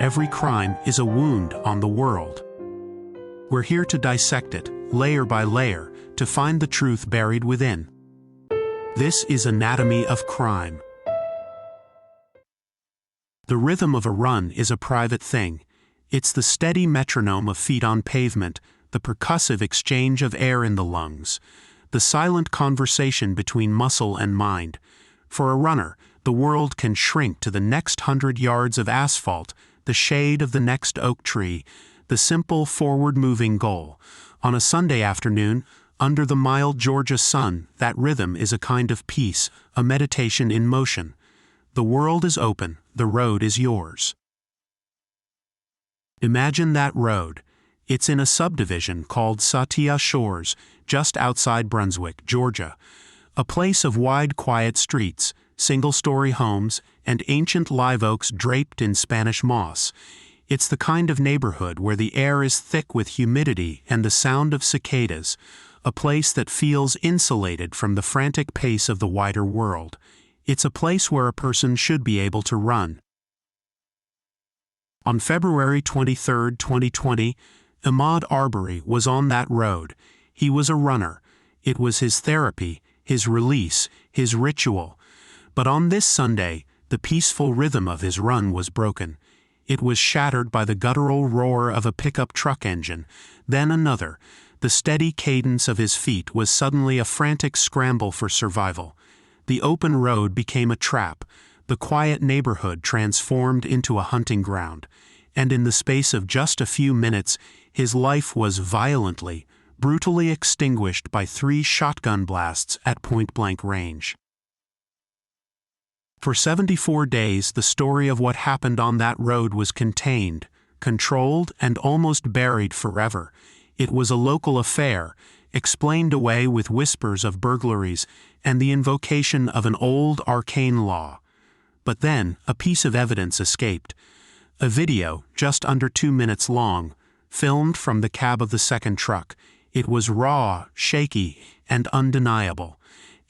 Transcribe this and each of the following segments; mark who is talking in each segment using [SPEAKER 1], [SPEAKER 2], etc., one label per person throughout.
[SPEAKER 1] Every crime is a wound on the world. We're here to dissect it, layer by layer, to find the truth buried within. This is Anatomy of Crime. The rhythm of a run is a private thing. It's the steady metronome of feet on pavement, the percussive exchange of air in the lungs, the silent conversation between muscle and mind. For a runner, the world can shrink to the next 100 yards of asphalt, the shade of the next oak tree, the simple forward-moving goal. On a Sunday afternoon, under the mild Georgia sun, that rhythm is a kind of peace, a meditation in motion. The world is open, the road is yours. Imagine that road. It's in a subdivision called Satilla Shores, just outside Brunswick, Georgia. A place of wide, quiet streets, single-story homes, and ancient live oaks draped in Spanish moss. It's the kind of neighborhood where the air is thick with humidity and the sound of cicadas, a place that feels insulated from the frantic pace of the wider world. It's a place where a person should be able to run. On February 23, 2020, Ahmaud Arbery was on that road. He was a runner. It was his therapy, his release, his ritual. But on this Sunday, the peaceful rhythm of his run was broken. It was shattered by the guttural roar of a pickup truck engine, then another. The steady cadence of his feet was suddenly a frantic scramble for survival. The open road became a trap, the quiet neighborhood transformed into a hunting ground, and in the space of just a few minutes, his life was violently, brutally extinguished by 3 shotgun blasts at point-blank range. For 74 days, the story of what happened on that road was contained, controlled, and almost buried forever. It was a local affair, explained away with whispers of burglaries and the invocation of an old arcane law. But then, a piece of evidence escaped. A video, just under 2 minutes long, filmed from the cab of the second truck. It was raw, shaky, and undeniable.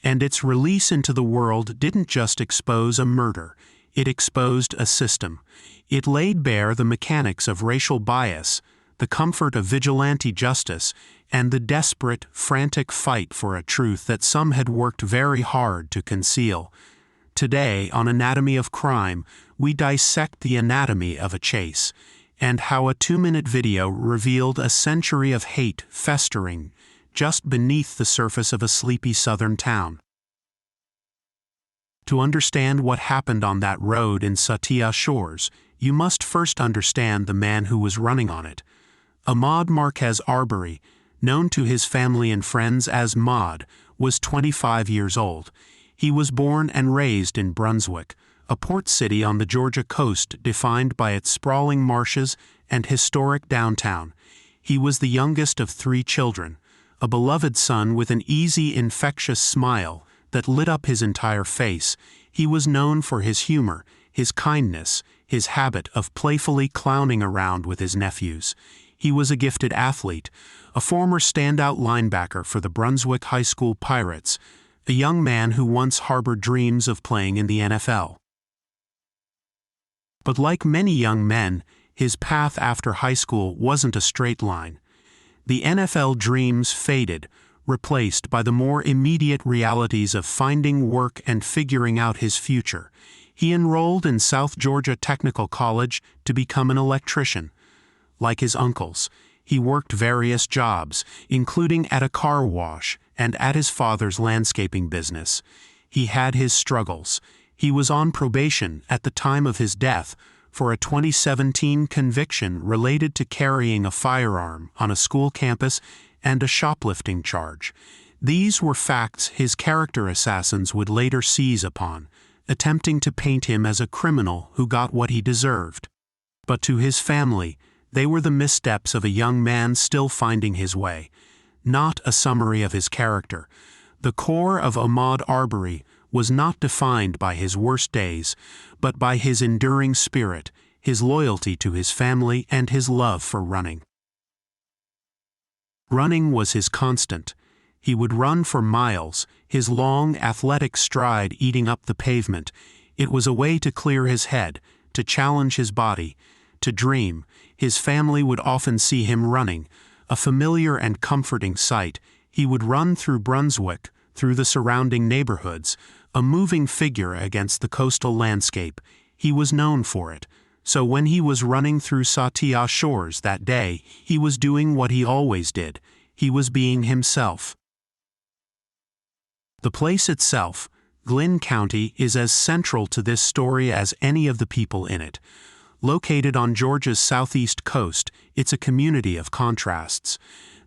[SPEAKER 1] And its release into the world didn't just expose a murder, it exposed a system. It laid bare the mechanics of racial bias, the comfort of vigilante justice, and the desperate, frantic fight for a truth that some had worked very hard to conceal. Today, on Anatomy of Crime, we dissect the anatomy of a chase, and how a 2-minute video revealed a century of hate festering just beneath the surface of a sleepy southern town. To understand what happened on that road in Satilla Shores, you must first understand the man who was running on it. Ahmaud Arbery, known to his family and friends as Maud, was 25 years old. He was born and raised in Brunswick, a port city on the Georgia coast defined by its sprawling marshes and historic downtown. He was the youngest of 3 children, a beloved son with an easy, infectious smile that lit up his entire face. He was known for his humor, his kindness, his habit of playfully clowning around with his nephews. He was a gifted athlete, a former standout linebacker for the Brunswick High School Pirates, a young man who once harbored dreams of playing in the NFL. But like many young men, his path after high school wasn't a straight line. The NFL dreams faded, replaced by the more immediate realities of finding work and figuring out his future. He enrolled in South Georgia Technical College to become an electrician. Like his uncles, he worked various jobs, including at a car wash and at his father's landscaping business. He had his struggles. He was on probation at the time of his death for a 2017 conviction related to carrying a firearm on a school campus and a shoplifting charge. These were facts his character assassins would later seize upon, attempting to paint him as a criminal who got what he deserved. But to his family, they were the missteps of a young man still finding his way, not a summary of his character. The core of Ahmaud Arbery was not defined by his worst days, but by his enduring spirit, his loyalty to his family, and his love for running. Running was his constant. He would run for miles, his long, athletic stride eating up the pavement. It was a way to clear his head, to challenge his body, to dream, his family would often see him running, a familiar and comforting sight. He would run through Brunswick, through the surrounding neighborhoods, a moving figure against the coastal landscape. He was known for it. So when he was running through Satilla shores that day, he was doing what he always did. He was being himself. The place itself, Glynn County, is as central to this story as any of the people in it. Located on Georgia's southeast coast, it's a community of contrasts.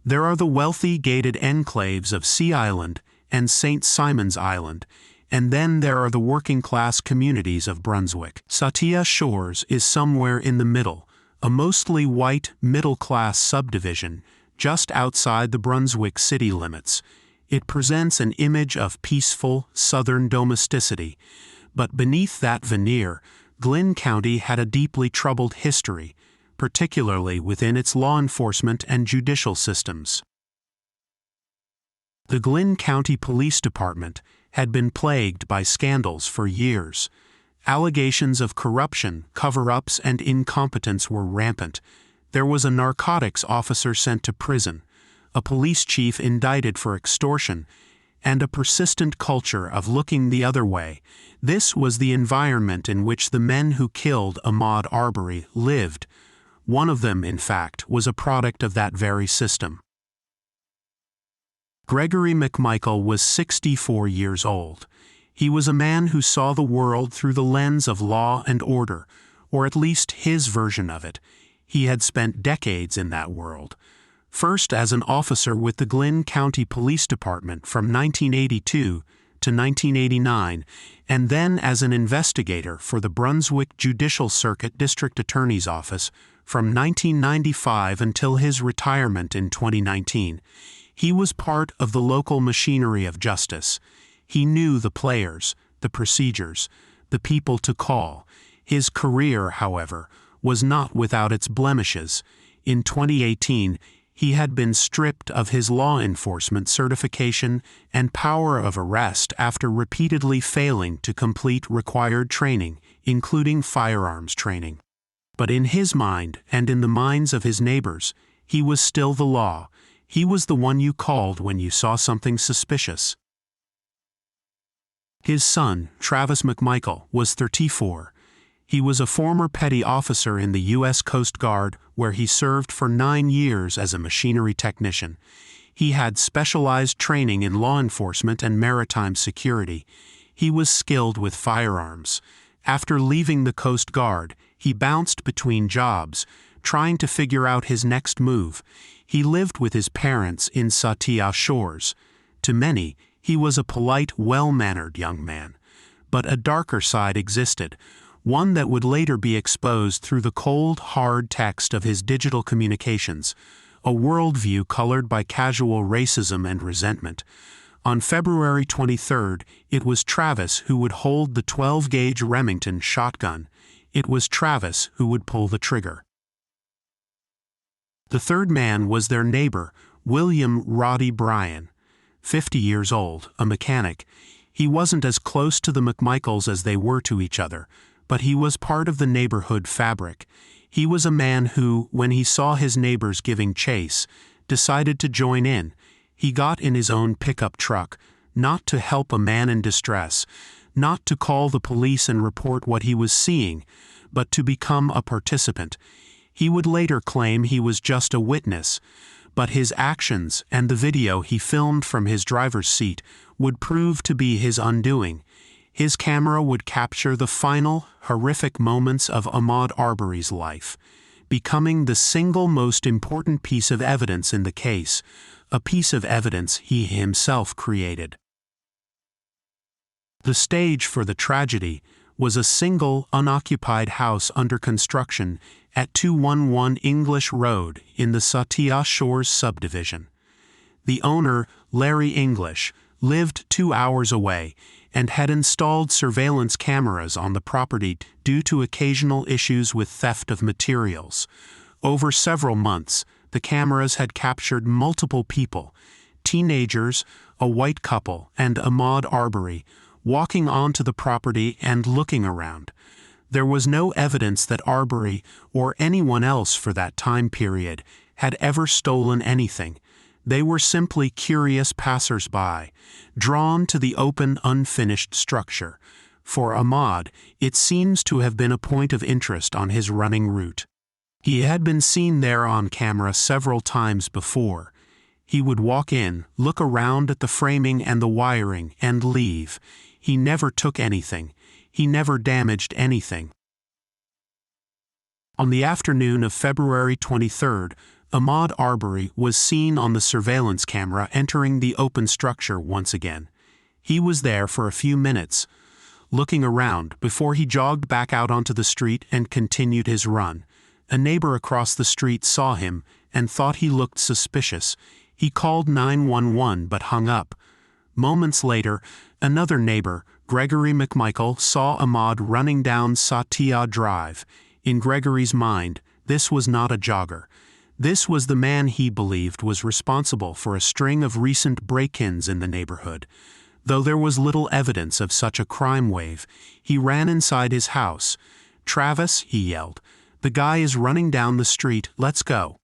[SPEAKER 1] There are the wealthy gated enclaves of Sea Island and St. Simon's Island, and then there are the working-class communities of Brunswick. Satilla Shores is somewhere in the middle, a mostly white, middle-class subdivision, just outside the Brunswick city limits. It presents an image of peaceful, southern domesticity, but beneath that veneer, Glynn County had a deeply troubled history, particularly within its law enforcement and judicial systems. The Glynn County Police Department had been plagued by scandals for years. Allegations of corruption, cover-ups, and incompetence were rampant. There was a narcotics officer sent to prison, a police chief indicted for extortion, and a persistent culture of looking the other way. This was the environment in which the men who killed Ahmaud Arbery lived. One of them, in fact, was a product of that very system. Gregory McMichael was 64 years old. He was a man who saw the world through the lens of law and order, or at least his version of it. He had spent decades in that world. First as an officer with the Glynn County Police Department from 1982 to 1989, and then as an investigator for the Brunswick Judicial Circuit District Attorney's Office from 1995 until his retirement in 2019. He was part of the local machinery of justice. He knew the players, the procedures, the people to call. His career, however, was not without its blemishes. In 2018, he had been stripped of his law enforcement certification and power of arrest after repeatedly failing to complete required training, including firearms training. But in his mind, and in the minds of his neighbors, he was still the law. He was the one you called when you saw something suspicious. His son, Travis McMichael, was 34. He was a former petty officer in the U.S. Coast Guard, where he served for 9 years as a machinery technician. He had specialized training in law enforcement and maritime security. He was skilled with firearms. After leaving the Coast Guard, he bounced between jobs, trying to figure out his next move. He lived with his parents in Satilla Shores. To many, he was a polite, well-mannered young man. But a darker side existed, one that would later be exposed through the cold, hard text of his digital communications, a worldview colored by casual racism and resentment. On February 23rd, it was Travis who would hold the 12-gauge Remington shotgun. It was Travis who would pull the trigger. The third man was their neighbor, William Roddy Bryan, 50 years old, a mechanic. He wasn't as close to the McMichaels as they were to each other, but he was part of the neighborhood fabric. He was a man who, when he saw his neighbors giving chase, decided to join in. He got in his own pickup truck, not to help a man in distress, not to call the police and report what he was seeing, but to become a participant. He would later claim he was just a witness, but his actions and the video he filmed from his driver's seat would prove to be his undoing. His camera would capture the final, horrific moments of Ahmaud Arbery's life, becoming the single most important piece of evidence in the case, a piece of evidence he himself created. The stage for the tragedy was a single, unoccupied house under construction at 211 English Road in the Satilla Shores subdivision. The owner, Larry English, lived 2 hours away and had installed surveillance cameras on the property due to occasional issues with theft of materials. Over several months, the cameras had captured multiple people, teenagers, a white couple, and Ahmaud Arbery, walking onto the property and looking around. There was no evidence that Arbery, or anyone else for that time period, had ever stolen anything. They were simply curious passers-by, drawn to the open, unfinished structure. For Ahmaud, it seems to have been a point of interest on his running route. He had been seen there on camera several times before. He would walk in, look around at the framing and the wiring, and leave. He never took anything. He never damaged anything. On the afternoon of February 23rd, Ahmaud Arbery was seen on the surveillance camera entering the open structure once again. He was there for a few minutes, looking around, before he jogged back out onto the street and continued his run. A neighbor across the street saw him and thought he looked suspicious. He called 911 but hung up. Moments later, another neighbor, Gregory McMichael, saw Ahmaud running down Satilla Drive. In Gregory's mind, this was not a jogger. This was the man he believed was responsible for a string of recent break-ins in the neighborhood. Though there was little evidence of such a crime wave, he ran inside his house. "Travis," he yelled, "the guy is running down the street, let's go."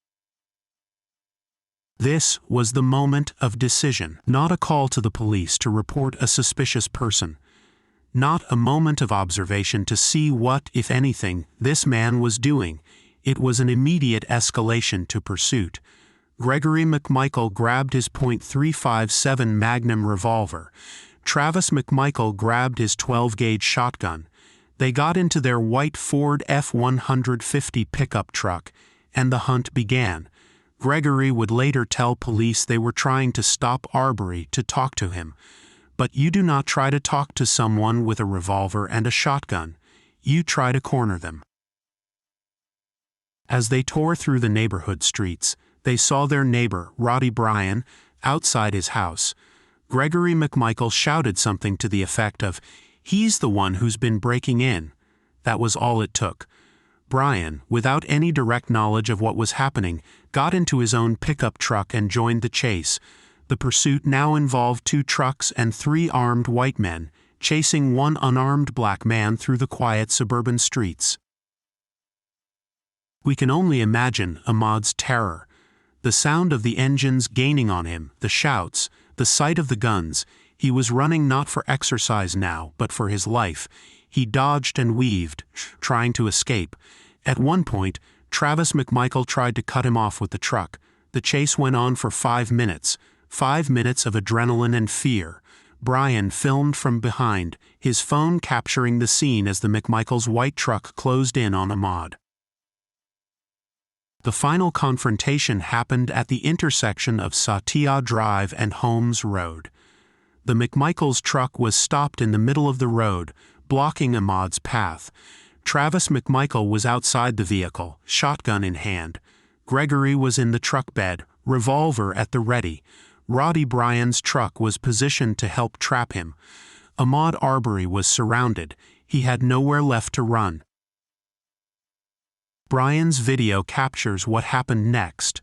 [SPEAKER 1] This was the moment of decision, not a call to the police to report a suspicious person. Not a moment of observation to see what, if anything, this man was doing. It was an immediate escalation to pursuit. Gregory McMichael grabbed his .357 Magnum revolver. Travis McMichael grabbed his 12-gauge shotgun. They got into their white Ford F-150 pickup truck, and the hunt began. Gregory would later tell police they were trying to stop Arbery to talk to him. But you do not try to talk to someone with a revolver and a shotgun. You try to corner them. As they tore through the neighborhood streets, they saw their neighbor, Roddy Bryan, outside his house. Gregory McMichael shouted something to the effect of, "He's the one who's been breaking in." That was all it took. Bryan, without any direct knowledge of what was happening, got into his own pickup truck and joined the chase. The pursuit now involved 2 trucks and 3 armed white men, chasing one unarmed black man through the quiet suburban streets. We can only imagine Ahmaud's terror. The sound of the engines gaining on him, the shouts, the sight of the guns. He was running not for exercise now, but for his life. He dodged and weaved, trying to escape. At one point, Travis McMichael tried to cut him off with the truck. The chase went on for 5 minutes. 5 minutes of adrenaline and fear. Bryan filmed from behind, his phone capturing the scene as the McMichael's white truck closed in on Ahmaud. The final confrontation happened at the intersection of Satilla Drive and Holmes Road. The McMichael's truck was stopped in the middle of the road, blocking Ahmaud's path. Travis McMichael was outside the vehicle, shotgun in hand. Gregory was in the truck bed, revolver at the ready. Roddy Bryan's truck was positioned to help trap him. Ahmaud Arbery was surrounded. He had nowhere left to run. Bryan's video captures what happened next.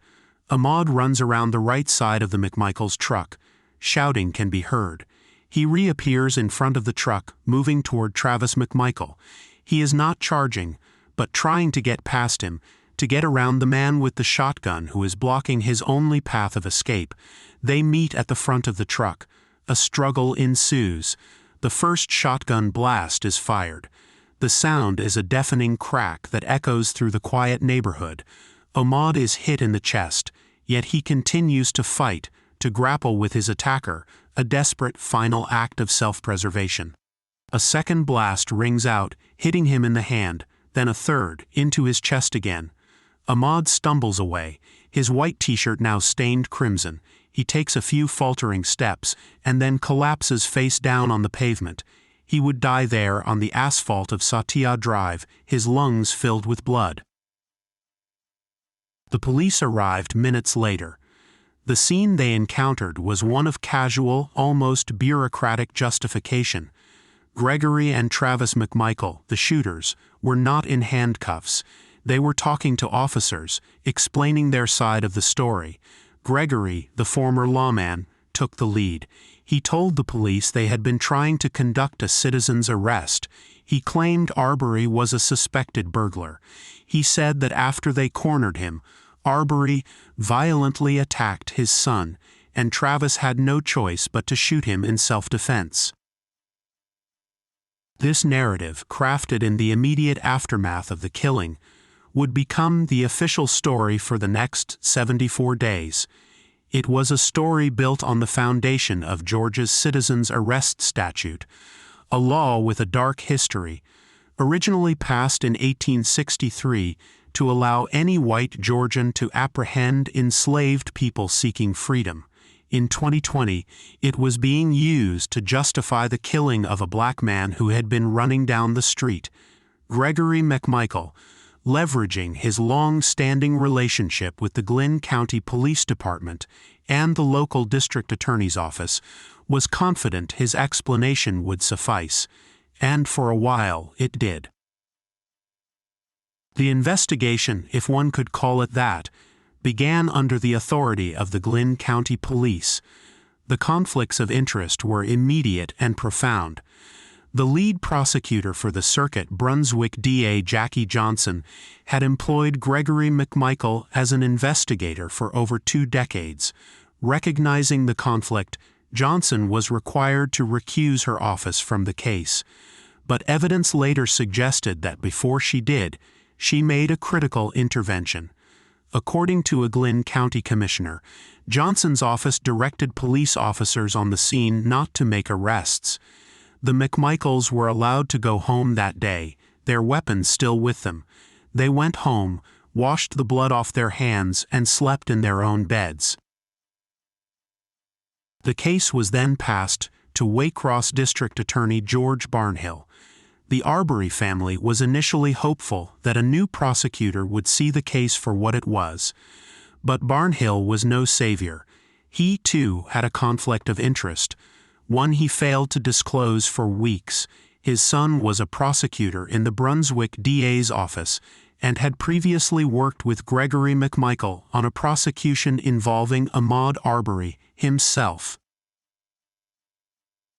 [SPEAKER 1] Ahmaud runs around the right side of the McMichael's truck. Shouting can be heard. He reappears in front of the truck, moving toward Travis McMichael. He is not charging, but trying to get past him, to get around the man with the shotgun who is blocking his only path of escape. They meet at the front of the truck. A struggle ensues. The first shotgun blast is fired. The sound is a deafening crack that echoes through the quiet neighborhood. Ahmaud is hit in the chest, yet he continues to fight, to grapple with his attacker, a desperate final act of self-preservation. A second blast rings out, hitting him in the hand, then a third, into his chest again. Ahmaud stumbles away, his white t-shirt now stained crimson. He takes a few faltering steps, and then collapses face down on the pavement. He would die there on the asphalt of Satilla Drive, his lungs filled with blood. The police arrived minutes later. The scene they encountered was one of casual, almost bureaucratic justification. Gregory and Travis McMichael, the shooters, were not in handcuffs. They were talking to officers, explaining their side of the story. Gregory, the former lawman, took the lead. He told the police they had been trying to conduct a citizen's arrest. He claimed Arbery was a suspected burglar. He said that after they cornered him, Arbery violently attacked his son, and Travis had no choice but to shoot him in self-defense. This narrative, crafted in the immediate aftermath of the killing, would become the official story for the next 74 days. It was a story built on the foundation of Georgia's citizens' arrest statute, a law with a dark history, originally passed in 1863 to allow any white Georgian to apprehend enslaved people seeking freedom. In 2020, it was being used to justify the killing of a black man who had been running down the street. Gregory McMichael, leveraging his long-standing relationship with the Glynn County Police Department and the local district attorney's office, was confident his explanation would suffice, and for a while it did. The investigation, if one could call it that, began under the authority of the Glynn County Police. The conflicts of interest were immediate and profound. The lead prosecutor for the circuit, Brunswick DA Jackie Johnson, had employed Gregory McMichael as an investigator for over 2 decades. Recognizing the conflict, Johnson was required to recuse her office from the case. But evidence later suggested that before she did, she made a critical intervention. According to a Glynn County commissioner, Johnson's office directed police officers on the scene not to make arrests. The McMichaels were allowed to go home that day, their weapons still with them. They went home, washed the blood off their hands, and slept in their own beds. The case was then passed to Waycross District Attorney George Barnhill. The Arbery family was initially hopeful that a new prosecutor would see the case for what it was. But Barnhill was no savior. He, too, had a conflict of interest, one he failed to disclose for weeks. His son was a prosecutor in the Brunswick DA's office and had previously worked with Gregory McMichael on a prosecution involving Ahmaud Arbery himself.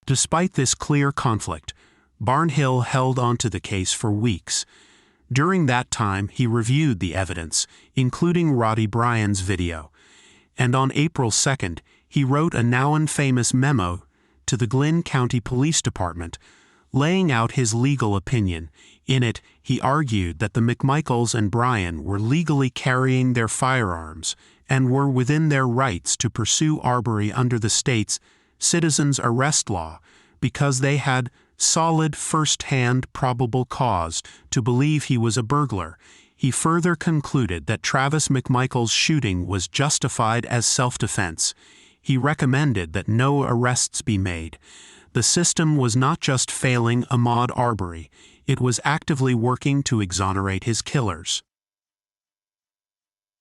[SPEAKER 1] Despite this clear conflict, Barnhill held onto the case for weeks. During that time, he reviewed the evidence, including Roddy Bryan's video. And on April 2nd, he wrote a now infamous memo to the Glynn County Police Department, laying out his legal opinion. In it, he argued that the McMichaels and Bryan were legally carrying their firearms and were within their rights to pursue Arbery under the state's citizens' arrest law because they had solid first-hand probable cause to believe he was a burglar. He further concluded that Travis McMichael's shooting was justified as self-defense. He recommended that no arrests be made. The system was not just failing Ahmaud Arbery, it was actively working to exonerate his killers.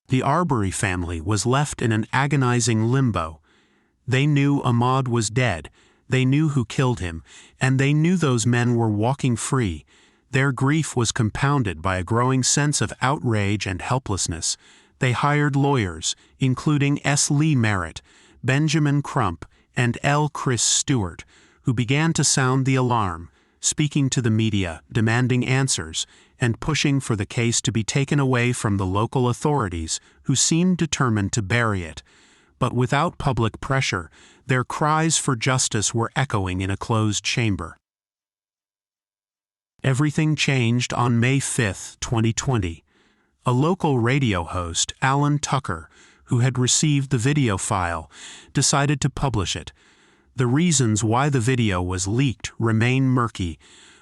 [SPEAKER 1] The Arbery family was left in an agonizing limbo. They knew Ahmaud was dead, they knew who killed him, and they knew those men were walking free. Their grief was compounded by a growing sense of outrage and helplessness. They hired lawyers, including S. Lee Merritt, Benjamin Crump, and L. Chris Stewart, who began to sound the alarm, speaking to the media, demanding answers, and pushing for the case to be taken away from the local authorities, who seemed determined to bury it. But without public pressure, their cries for justice were echoing in a closed chamber. Everything changed on May 5, 2020. A local radio host, Alan Tucker, who had received the video file, decided to publish it. The reasons why the video was leaked remain murky,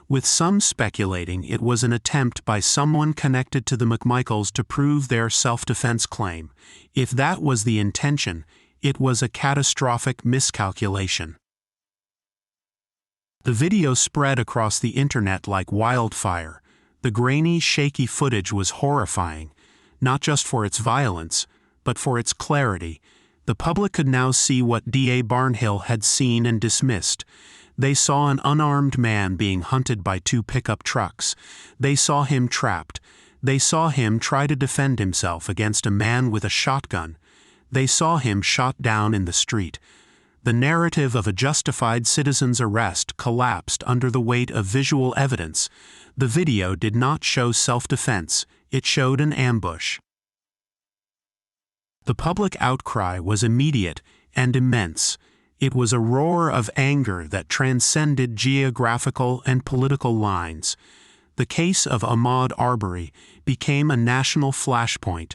[SPEAKER 1] with some speculating it was an attempt by someone connected to the McMichaels to prove their self-defense claim. If that was the intention, it was a catastrophic miscalculation. The video spread across the internet like wildfire. The grainy, shaky footage was horrifying, not just for its violence, but for its clarity. The public could now see what D.A. Barnhill had seen and dismissed. They saw an unarmed man being hunted by 2 pickup trucks. They saw him trapped. They saw him try to defend himself against a man with a shotgun. They saw him shot down in the street. The narrative of a justified citizen's arrest collapsed under the weight of visual evidence. The video did not show self-defense, it showed an ambush. The public outcry was immediate and immense. It was a roar of anger that transcended geographical and political lines. The case of Ahmaud Arbery became a national flashpoint,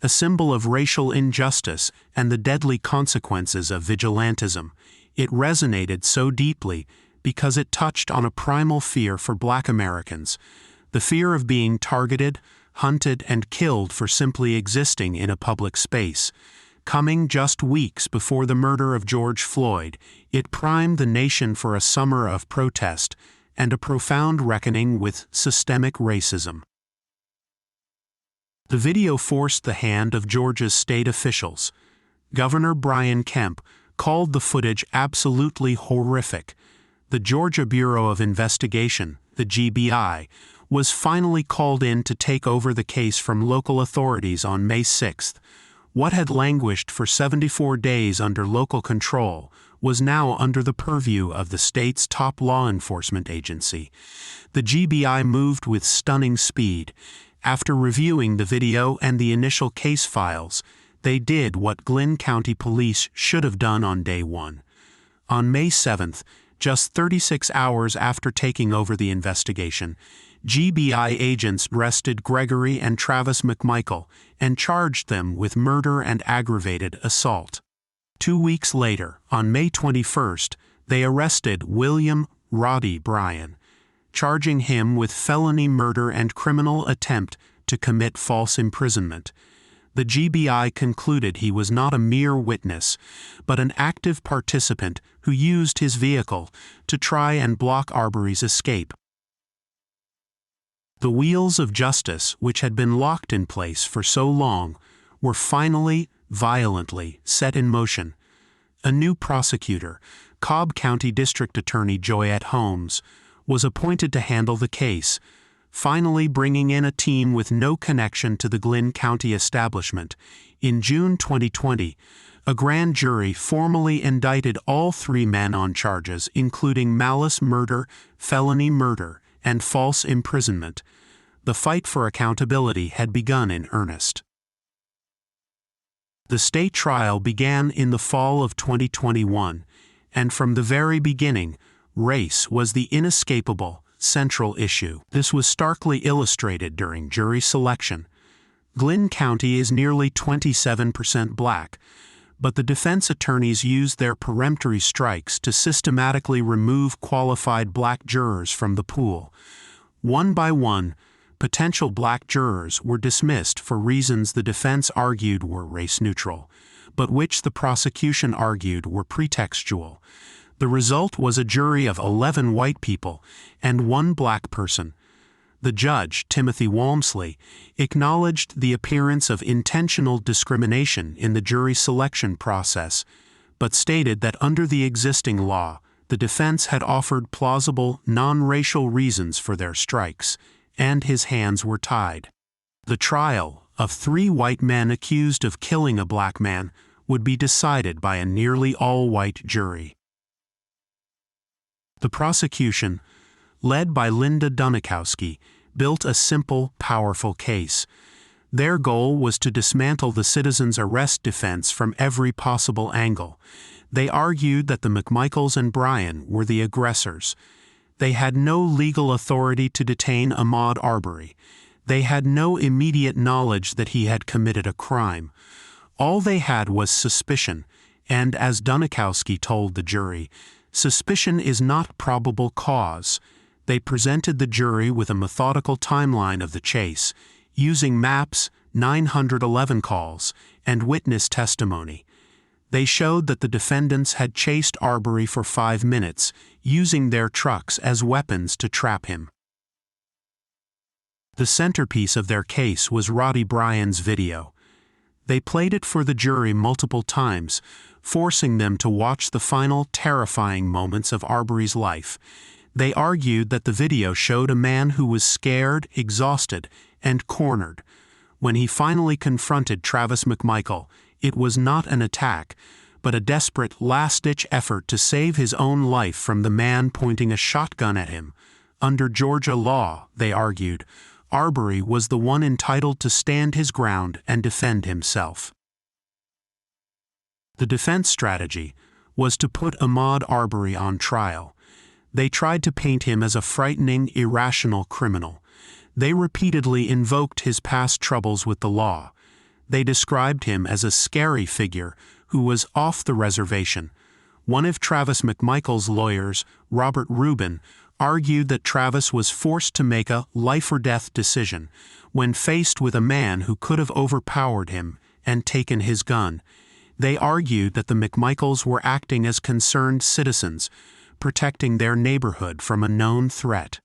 [SPEAKER 1] a symbol of racial injustice and the deadly consequences of vigilantism. It resonated so deeply because it touched on a primal fear for Black Americans, the fear of being targeted, hunted, and killed for simply existing in a public space. Coming just weeks before the murder of George Floyd, it primed the nation for a summer of protest and a profound reckoning with systemic racism. The video forced the hand of Georgia's state officials. Governor Brian Kemp called the footage absolutely horrific. The Georgia Bureau of Investigation, the GBI, was finally called in to take over the case from local authorities on May 6. What had languished for 74 days under local control was now under the purview of the state's top law enforcement agency. The GBI moved with stunning speed. After reviewing the video and the initial case files, they did what Glynn County Police should have done on day one. On May 7th, just 36 hours after taking over the investigation, GBI agents arrested Gregory and Travis McMichael and charged them with murder and aggravated assault. 2 weeks later, on May 21st, they arrested William "Roddy" Bryan, charging him with felony murder and criminal attempt to commit false imprisonment. The GBI concluded he was not a mere witness, but an active participant who used his vehicle to try and block Arbery's escape. The wheels of justice, which had been locked in place for so long, were finally, violently set in motion. A new prosecutor, Cobb County District Attorney Joyette Holmes, was appointed to handle the case, finally bringing in a team with no connection to the Glynn County establishment. In June 2020, a grand jury formally indicted all 3 men on charges including malice murder, felony murder, and false imprisonment. The fight for accountability had begun in earnest. The state trial began in the fall of 2021, and from the very beginning, race was the inescapable, central issue. This was starkly illustrated during jury selection. Glynn County is nearly 27% Black, but the defense attorneys used their peremptory strikes to systematically remove qualified Black jurors from the pool. One by one, potential Black jurors were dismissed for reasons the defense argued were race-neutral, but which the prosecution argued were pretextual. The result was a jury of 11 white people and 1 Black person. The judge, Timothy Walmsley, acknowledged the appearance of intentional discrimination in the jury selection process, but stated that under the existing law, the defense had offered plausible, non-racial reasons for their strikes, and his hands were tied. The trial of 3 white men accused of killing a Black man would be decided by a nearly all-white jury. The prosecution, led by Linda Dunikowski, built a simple, powerful case. Their goal was to dismantle the citizen's arrest defense from every possible angle. They argued that the McMichaels and Bryan were the aggressors. They had no legal authority to detain Ahmaud Arbery. They had no immediate knowledge that he had committed a crime. All they had was suspicion, and as Dunikowski told the jury, suspicion is not probable cause. They presented the jury with a methodical timeline of the chase, using maps, 911 calls, and witness testimony. They showed that the defendants had chased Arbery for 5 minutes, using their trucks as weapons to trap him. The centerpiece of their case was Roddy Bryan's video. They played it for the jury multiple times, forcing them to watch the final terrifying moments of Arbery's life. They argued that the video showed a man who was scared, exhausted, and cornered. When he finally confronted Travis McMichael, it was not an attack, but a desperate last-ditch effort to save his own life from the man pointing a shotgun at him. Under Georgia law, they argued, Arbery was the one entitled to stand his ground and defend himself. The defense strategy was to put Ahmaud Arbery on trial. They tried to paint him as a frightening, irrational criminal. They repeatedly invoked his past troubles with the law. They described him as a scary figure who was off the reservation. One of Travis McMichael's lawyers, Robert Rubin, argued that Travis was forced to make a life-or-death decision when faced with a man who could have overpowered him and taken his gun. They argued that the McMichaels were acting as concerned citizens, protecting their neighborhood from a known threat.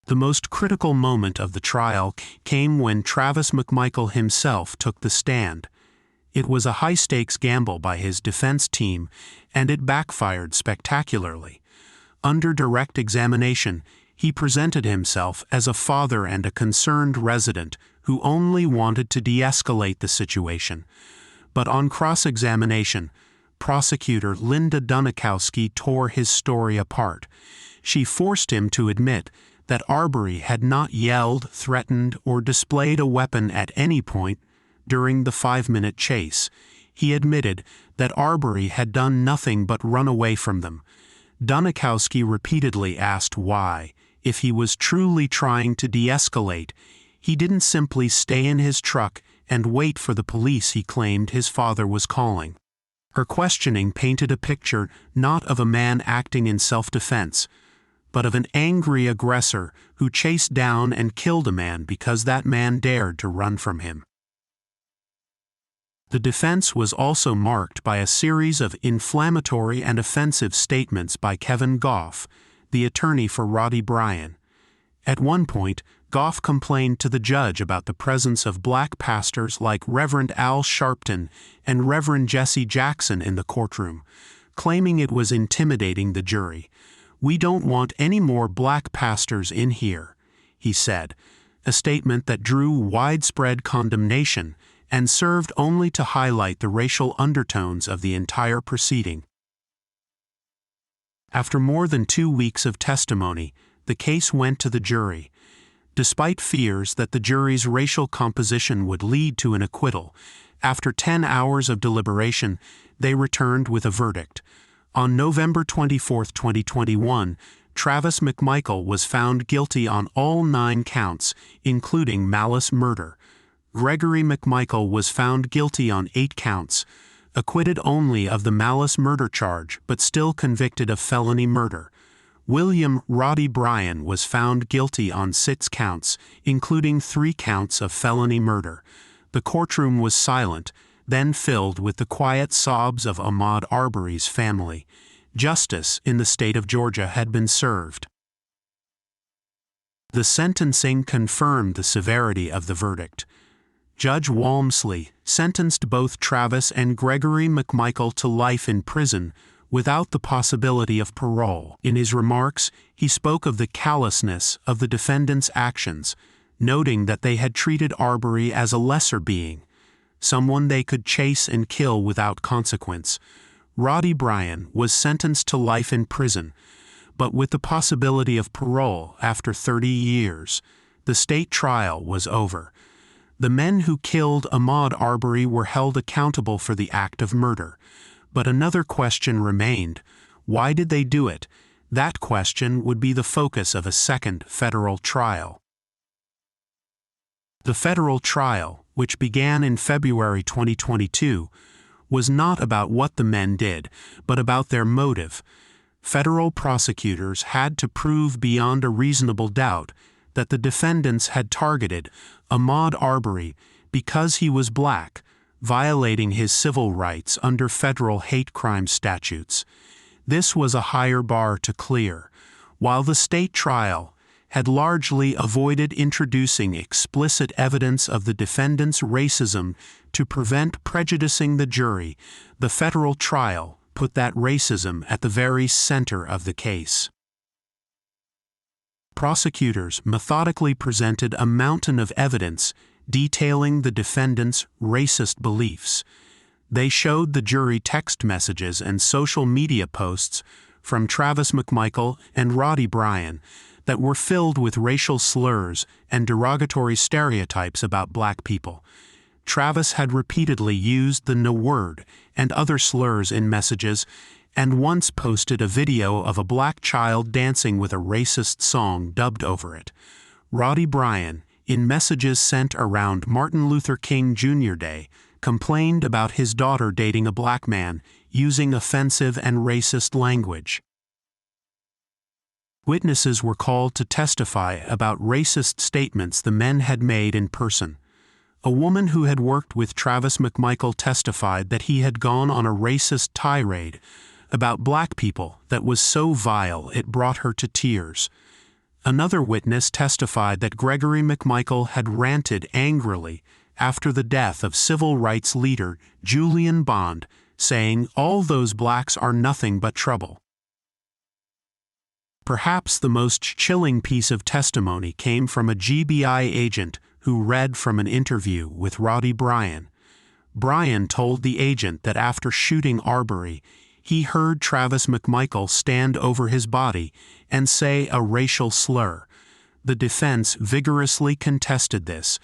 [SPEAKER 1] The most critical moment of the trial came when Travis McMichael himself took the stand. It was a high-stakes gamble by his defense team, and it backfired spectacularly. Under direct examination, he presented himself as a father and a concerned resident who only wanted to de-escalate the situation. But on cross-examination, prosecutor Linda Dunikowski tore his story apart. She forced him to admit that Arbery had not yelled, threatened, or displayed a weapon at any point during the 5-minute chase. He admitted that Arbery had done nothing but run away from them. Dunikowski repeatedly asked why, if he was truly trying to de-escalate, he didn't simply stay in his truck and wait for the police he claimed his father was calling. Her questioning painted a picture not of a man acting in self-defense, but of an angry aggressor who chased down and killed a man because that man dared to run from him. The defense was also marked by a series of inflammatory and offensive statements by Kevin Goff, the attorney for Roddy Bryan. At one point, Goff complained to the judge about the presence of black pastors like Reverend Al Sharpton and Reverend Jesse Jackson in the courtroom, claiming it was intimidating the jury. "We don't want any more black pastors in here," he said, a statement that drew widespread condemnation and served only to highlight the racial undertones of the entire proceeding. After more than 2 weeks of testimony, the case went to the jury. Despite fears that the jury's racial composition would lead to an acquittal, after 10 hours of deliberation, they returned with a verdict. On November 24, 2021, Travis McMichael was found guilty on all 9 counts, including malice murder. Gregory McMichael was found guilty on 8 counts, acquitted only of the malice murder charge but still convicted of felony murder. William Roddy Bryan was found guilty on 6 counts, including 3 counts of felony murder. The courtroom was silent, then filled with the quiet sobs of Ahmaud Arbery's family. Justice in the state of Georgia had been served. The sentencing confirmed the severity of the verdict. Judge Walmsley sentenced both Travis and Gregory McMichael to life in prison without the possibility of parole. In his remarks, he spoke of the callousness of the defendants' actions, noting that they had treated Arbery as a lesser being, someone they could chase and kill without consequence. Roddy Bryan was sentenced to life in prison, but with the possibility of parole after 30 years. The state trial was over. The men who killed Ahmaud Arbery were held accountable for the act of murder. But another question remained. Why did they do it? That question would be the focus of a second federal trial. The federal trial, which began in February 2022, was not about what the men did, but about their motive. Federal prosecutors had to prove beyond a reasonable doubt that the defendants had targeted Ahmaud Arbery because he was black, violating his civil rights under federal hate crime statutes. This was a higher bar to clear. While the state trial had largely avoided introducing explicit evidence of the defendants' racism to prevent prejudicing the jury, the federal trial put that racism at the very center of the case. Prosecutors methodically presented a mountain of evidence detailing the defendants' racist beliefs. They showed the jury text messages and social media posts from Travis McMichael and Roddy Bryan that were filled with racial slurs and derogatory stereotypes about black people. Travis had repeatedly used the N-word and other slurs in messages, and once posted a video of a black child dancing with a racist song dubbed over it. Roddy Bryan, in messages sent around Martin Luther King Jr. Day, complained about his daughter dating a black man, using offensive and racist language. Witnesses were called to testify about racist statements the men had made in person. A woman who had worked with Travis McMichael testified that he had gone on a racist tirade about black people that was so vile it brought her to tears. Another witness testified that Gregory McMichael had ranted angrily after the death of civil rights leader Julian Bond, saying, "All those blacks are nothing but trouble." Perhaps the most chilling piece of testimony came from a GBI agent who read from an interview with Roddy Bryan. Bryan told the agent that after shooting Arbery, he heard Travis McMichael stand over his body and say a racial slur. The defense vigorously contested this,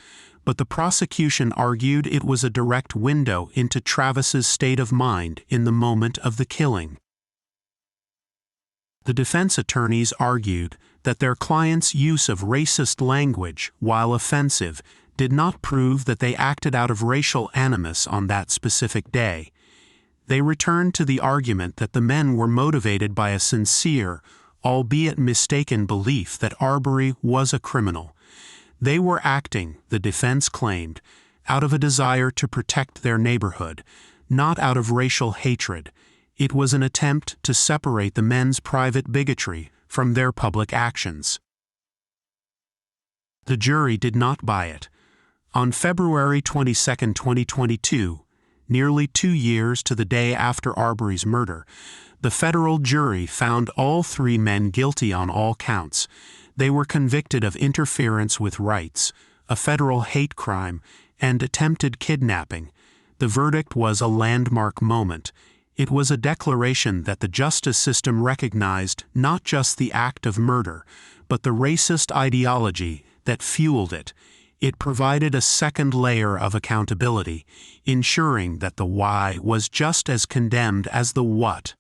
[SPEAKER 1] but the prosecution argued it was a direct window into Travis's state of mind in the moment of the killing. The defense attorneys argued that their client's use of racist language, while offensive, did not prove that they acted out of racial animus on that specific day. They returned to the argument that the men were motivated by a sincere, albeit mistaken belief that Arbery was a criminal. They were acting, the defense claimed, out of a desire to protect their neighborhood, not out of racial hatred. It was an attempt to separate the men's private bigotry from their public actions. The jury did not buy it. On February 22, 2022, nearly 2 years to the day after Arbery's murder, the federal jury found all 3 men guilty on all counts. They were convicted of interference with rights, a federal hate crime, and attempted kidnapping. The verdict was a landmark moment. It was a declaration that the justice system recognized not just the act of murder, but the racist ideology that fueled it. It provided a second layer of accountability, ensuring that the why was just as condemned as the what.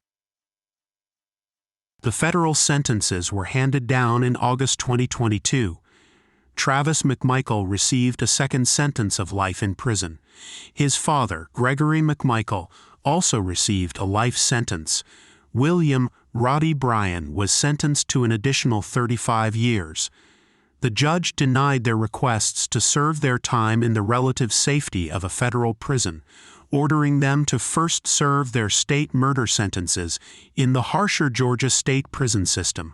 [SPEAKER 1] The federal sentences were handed down in August 2022. Travis McMichael received a second sentence of life in prison. His father, Gregory McMichael, also received a life sentence. William Roddy Bryan was sentenced to an additional 35 years. The judge denied their requests to serve their time in the relative safety of a federal prison, ordering them to first serve their state murder sentences in the harsher Georgia state prison system.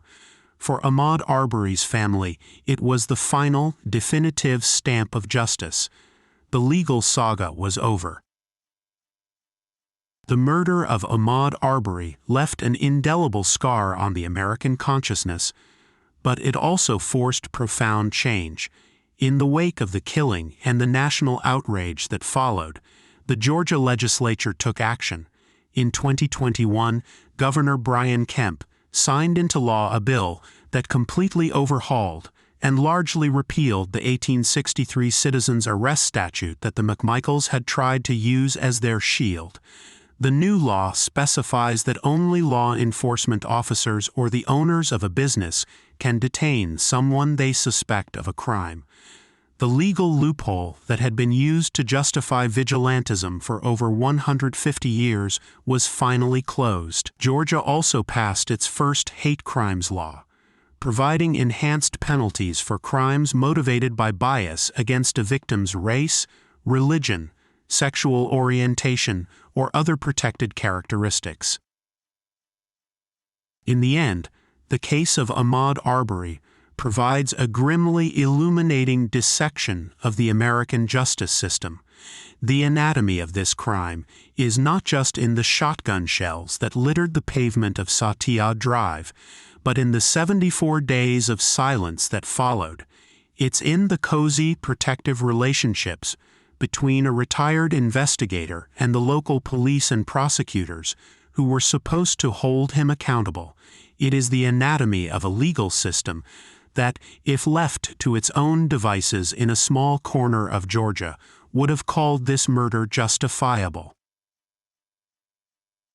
[SPEAKER 1] For Ahmaud Arbery's family, it was the final, definitive stamp of justice. The legal saga was over. The murder of Ahmaud Arbery left an indelible scar on the American consciousness, but it also forced profound change. In the wake of the killing and the national outrage that followed, the Georgia legislature took action. In 2021, Governor Brian Kemp signed into law a bill that completely overhauled and largely repealed the 1863 citizens' arrest statute that the McMichaels had tried to use as their shield. The new law specifies that only law enforcement officers or the owners of a business can detain someone they suspect of a crime. The legal loophole that had been used to justify vigilantism for over 150 years was finally closed. Georgia also passed its first hate crimes law, providing enhanced penalties for crimes motivated by bias against a victim's race, religion, sexual orientation, or other protected characteristics. In the end, the case of Ahmaud Arbery provides a grimly illuminating dissection of the American justice system. The anatomy of this crime is not just in the shotgun shells that littered the pavement of Satilla Drive, but in the 74 days of silence that followed. It's in the cozy, protective relationships between a retired investigator and the local police and prosecutors who were supposed to hold him accountable. It is the anatomy of a legal system that, if left to its own devices in a small corner of Georgia, would have called this murder justifiable.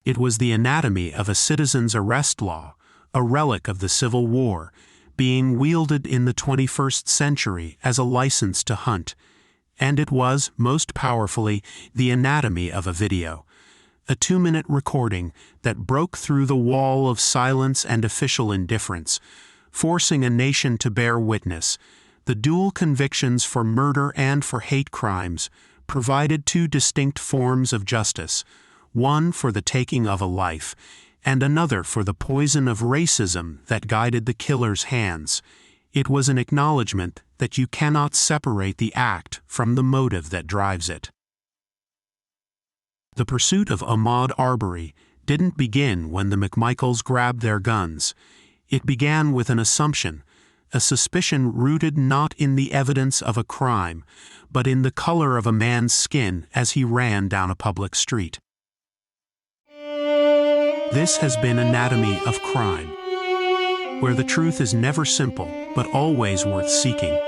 [SPEAKER 1] It was the anatomy of a citizen's arrest law, a relic of the Civil War, being wielded in the 21st century as a license to hunt. And it was, most powerfully, the anatomy of a video, a 2-minute recording that broke through the wall of silence and official indifference, forcing a nation to bear witness. The dual convictions for murder and for hate crimes provided two distinct forms of justice, one for the taking of a life, and another for the poison of racism that guided the killer's hands. It was an acknowledgement that you cannot separate the act from the motive that drives it. The pursuit of Ahmaud Arbery didn't begin when the McMichaels grabbed their guns. It began with an assumption, a suspicion rooted not in the evidence of a crime, but in the color of a man's skin as he ran down a public street. This has been Anatomy of Crime, where the truth is never simple, but always worth seeking.